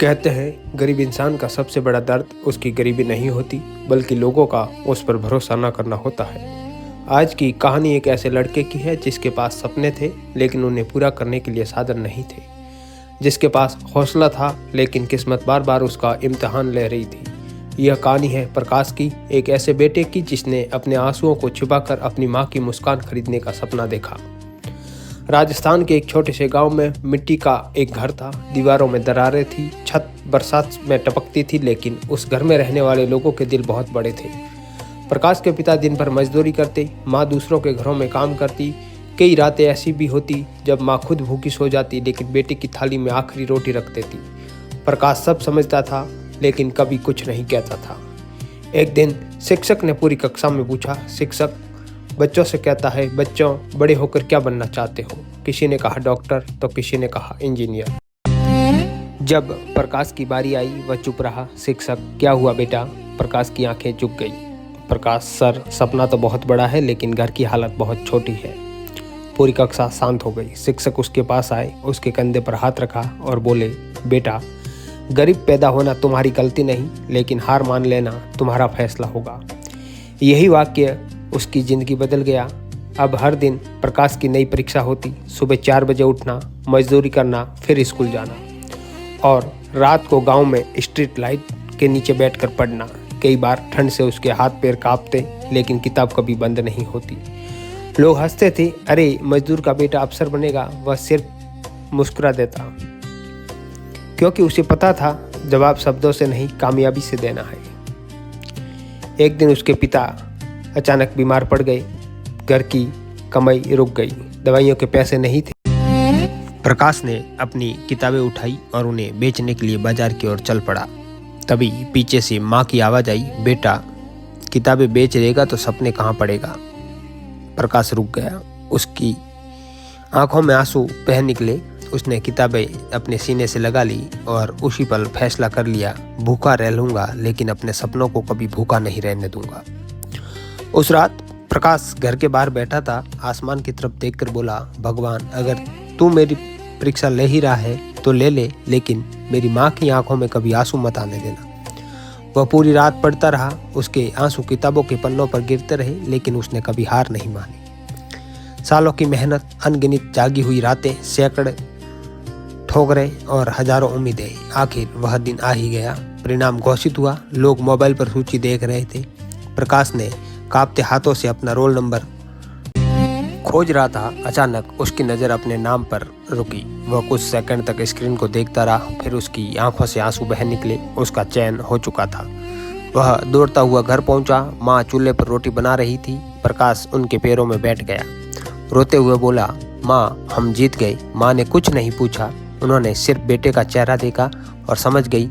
कहते हैं गरीब इंसान का सबसे बड़ा दर्द उसकी गरीबी नहीं होती बल्कि लोगों का उस पर भरोसा न करना होता है। आज की कहानी एक ऐसे लड़के की है जिसके पास सपने थे लेकिन उन्हें पूरा करने के लिए साधन नहीं थे, जिसके पास हौसला था लेकिन किस्मत बार बार उसका इम्तिहान ले रही थी। यह कहानी है प्रकाश की, एक ऐसे बेटे की जिसने अपने आंसुओं को छिपाकर अपनी माँ की मुस्कान खरीदने का सपना देखा। राजस्थान के एक छोटे से गांव में मिट्टी का एक घर था। दीवारों में दरारें थी, छत बरसात में टपकती थी, लेकिन उस घर में रहने वाले लोगों के दिल बहुत बड़े थे। प्रकाश के पिता दिन भर मजदूरी करते, माँ दूसरों के घरों में काम करती। कई रातें ऐसी भी होती जब माँ खुद भूखी सो जाती लेकिन बेटे की थाली में आखिरी रोटी रख देती। प्रकाश सब समझता था लेकिन कभी कुछ नहीं कहता था। एक दिन शिक्षक ने पूरी कक्षा में पूछा, शिक्षक बच्चों से कहता है, बच्चों बड़े होकर क्या बनना चाहते हो? किसी ने कहा डॉक्टर तो किसी ने कहा इंजीनियर। जब प्रकाश की बारी आई वह चुप रहा। शिक्षक, क्या हुआ बेटा? प्रकाश की आंखें झुक गई। प्रकाश, सर सपना तो बहुत बड़ा है लेकिन घर की हालत बहुत छोटी है। पूरी कक्षा शांत हो गई। शिक्षक उसके पास आए, उसके कंधे पर हाथ रखा और बोले, बेटा गरीब पैदा होना तुम्हारी गलती नहीं लेकिन हार मान लेना तुम्हारा फैसला होगा। यही वाक्य उसकी ज़िंदगी बदल गया। अब हर दिन प्रकाश की नई परीक्षा होती। सुबह 4 बजे उठना, मजदूरी करना, फिर स्कूल जाना और रात को गांव में स्ट्रीट लाइट के नीचे बैठकर पढ़ना। कई बार ठंड से उसके हाथ पैर कांपते लेकिन किताब कभी बंद नहीं होती। लोग हंसते थे, अरे मजदूर का बेटा अफसर बनेगा। वह सिर्फ मुस्कुरा देता क्योंकि उसे पता था जवाब शब्दों से नहीं कामयाबी से देना है। एक दिन उसके पिता अचानक बीमार पड़ गए। घर की कमाई रुक गई, दवाइयों के पैसे नहीं थे। प्रकाश ने अपनी किताबें उठाई और उन्हें बेचने के लिए बाजार की ओर चल पड़ा। तभी पीछे से माँ की आवाज़ आई, बेटा किताबें बेच देगा तो सपने कहाँ पड़ेगा? प्रकाश रुक गया। उसकी आंखों में आंसू बह निकले। उसने किताबें अपने सीने से लगा ली और उसी पल फैसला कर लिया, भूखा रह लूँगा लेकिन अपने सपनों को कभी भूखा नहीं रहने दूंगा। उस रात प्रकाश घर के बाहर बैठा था। आसमान की तरफ देखकर बोला, भगवान अगर तू मेरी परीक्षा ले ही रहा है तो ले ले, लेकिन मेरी माँ की आंखों में कभी आंसू मत आने देना। वह पूरी रात पढ़ता रहा। उसके आंसू किताबों के पन्नों पर गिरते रहे लेकिन उसने कभी हार नहीं मानी। सालों की मेहनत, अनगिनत जागी हुई रातें, सैकड़े ठोकरें और हजारों उम्मीदें, आखिर वह दिन आ ही गया। परिणाम घोषित हुआ। लोग मोबाइल पर सूची देख रहे थे। प्रकाश ने कांपते हाथों से अपना रोल नंबर खोज रहा था। अचानक उसकी नज़र अपने नाम पर रुकी। वह कुछ सेकंड तक स्क्रीन को देखता रहा, फिर उसकी आंखों से आंसू बह निकले। उसका चयन हो चुका था। वह दौड़ता हुआ घर पहुंचा। माँ चूल्हे पर रोटी बना रही थी। प्रकाश उनके पैरों में बैठ गया। रोते हुए बोला, माँ हम जीत गए। माँ ने कुछ नहीं पूछा, उन्होंने सिर्फ बेटे का चेहरा देखा और समझ गई।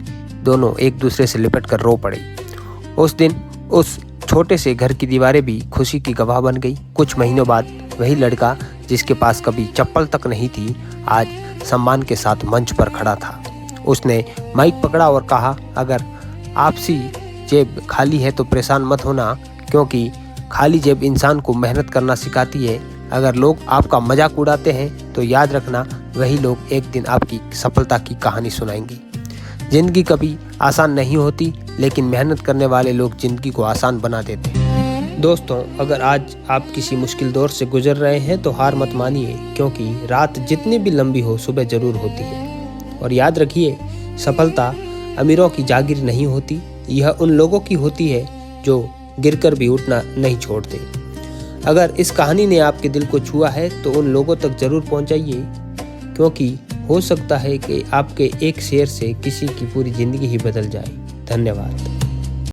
दोनों एक दूसरे से लिपट कर रो पड़े। उस दिन उस छोटे से घर की दीवारें भी खुशी की गवाह बन गई। कुछ महीनों बाद वही लड़का जिसके पास कभी चप्पल तक नहीं थी, आज सम्मान के साथ मंच पर खड़ा था। उसने माइक पकड़ा और कहा, अगर आपसी जेब खाली है तो परेशान मत होना, क्योंकि खाली जेब इंसान को मेहनत करना सिखाती है। अगर लोग आपका मजाक उड़ाते हैं तो याद रखना, वही लोग एक दिन आपकी सफलता की कहानी सुनाएंगे। जिंदगी कभी आसान नहीं होती लेकिन मेहनत करने वाले लोग जिंदगी को आसान बना देते हैं। दोस्तों, अगर आज आप किसी मुश्किल दौर से गुजर रहे हैं तो हार मत मानिए, क्योंकि रात जितनी भी लंबी हो सुबह जरूर होती है। और याद रखिए, सफलता अमीरों की जागीर नहीं होती, यह उन लोगों की होती है जो गिरकर भी उठना नहीं छोड़ते। अगर इस कहानी ने आपके दिल को छुआ है तो उन लोगों तक जरूर पहुंचाइए, क्योंकि हो सकता है कि आपके एक शेयर से किसी की पूरी जिंदगी ही बदल जाए। धन्यवाद।